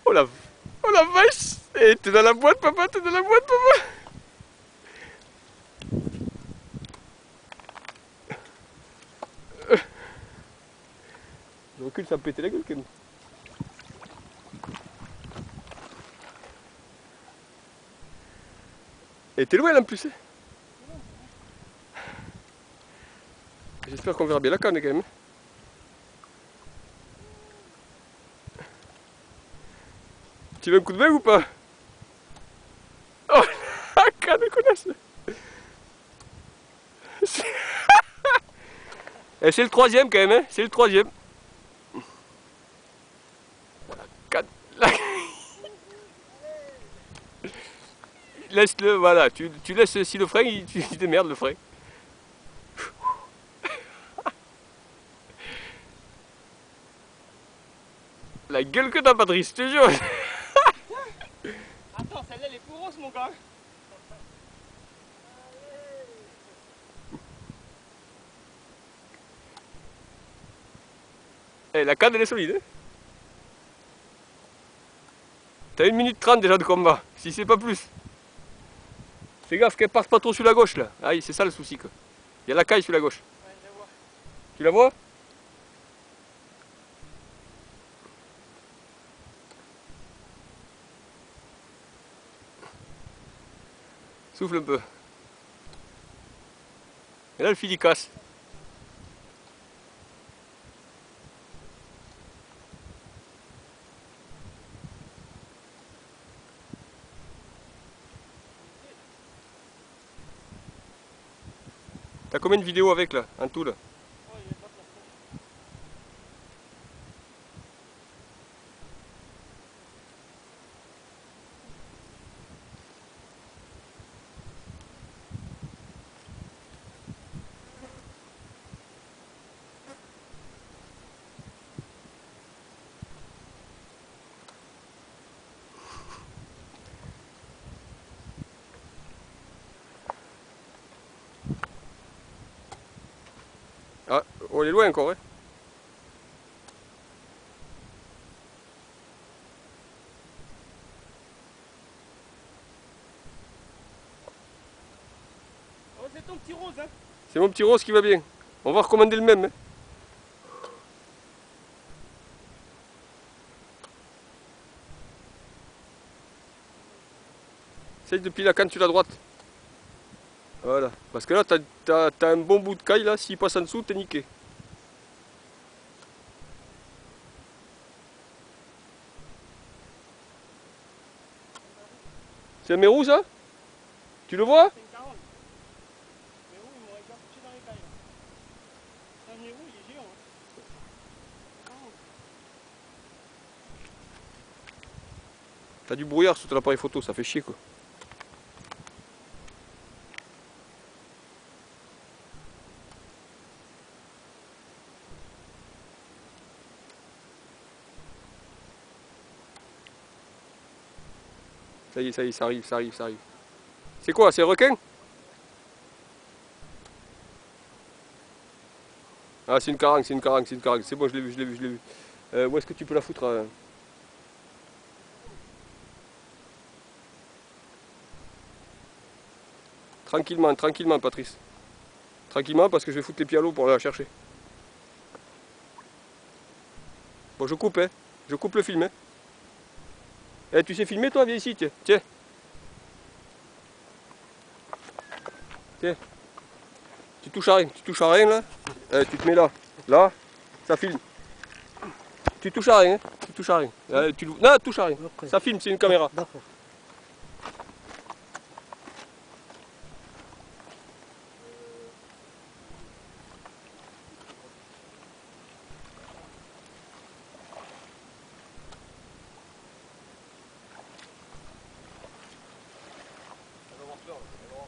Oh la, oh la vache. Eh, t'es dans la boîte, papa, t'es dans la boîte, papa. Le recul, ça me pétait la gueule quand même. Et t'es loin là en plus. Hein. J'espère qu'on verra bien la canne quand même. Tu veux un coup de main ou pas? Oh la canne connasse. Et c'est le troisième quand même, hein. C'est le troisième. Canne. Laisse-le, voilà. Tu laisses si le frein, tu démerdes le frein. La gueule que t'as, Patrice, je te jure. Attends, celle-là elle est plus grosse mon gars. Eh, la canne elle est solide. Hein. T'as 1 minute 30 déjà de combat, si c'est pas plus. Fais gaffe qu'elle parte pas trop sur la gauche là. Aïe, c'est ça le souci quoi. Il y a la caille sur la gauche. Ouais, je la vois. Tu la vois? Souffle un peu. Et là le fil il casse. T'as combien de vidéos avec là, en tout là? Ouais, il y a pas de place. Ah, on est loin encore hein. Oh, c'est ton petit rose hein. C'est mon petit rose qui va bien. On va recommander le même. Hein. Essaye de piler la canne sur la droite. Voilà. Parce que là, t'as un bon bout de caille là. S'il passe en dessous, t'es niqué. C'est un mérou ça? Tu le vois? C'est une carotte. Mais où ils m'auraient déjà foutu dans les cailles là. C'est un nérou, il est géant hein. Oh. T'as du brouillard sur ton appareil photo, ça fait chier quoi. Ça y est, ça arrive, ça arrive, ça arrive. C'est quoi? C'est un requin? Ah, c'est une carangue, c'est une carangue, c'est une carangue. C'est bon, je l'ai vu, je l'ai vu, je l'ai vu. Où est-ce que tu peux la foutre Tranquillement, tranquillement, Patrice. Tranquillement, parce que je vais foutre les pieds à l'eau pour la chercher. Bon, je coupe, hein. Je coupe le film, hein. Eh, tu sais filmer, toi? Viens ici, tiens. Tiens. Tiens. Tu touches à rien, là. Tu te mets là. Là, ça filme. Tu touches à rien, hein. Tu touches à rien. Non, touche à rien. Okay. Ça filme, c'est une caméra. D'accord.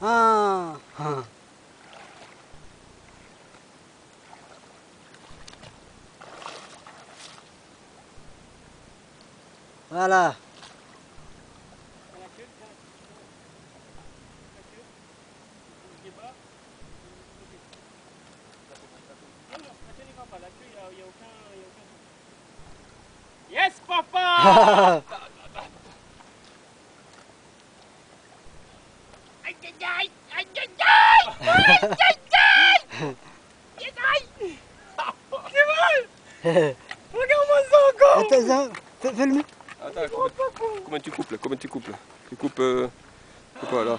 Ah, ah. Voilà. La queue, tiens. La queue. Je l'ai pas. Non, non, la queue n'est pas. La queue, il n'y a aucun. papa. Aïe, aïe, aïe, aïe, aïe, aïe, aïe, aïe, aïe. C'est mal. Regarde-moi ça encore. Attends, ça, fais le mieux. Attends, comment tu coupes là? Comment tu coupes là? Tu coupes, voilà.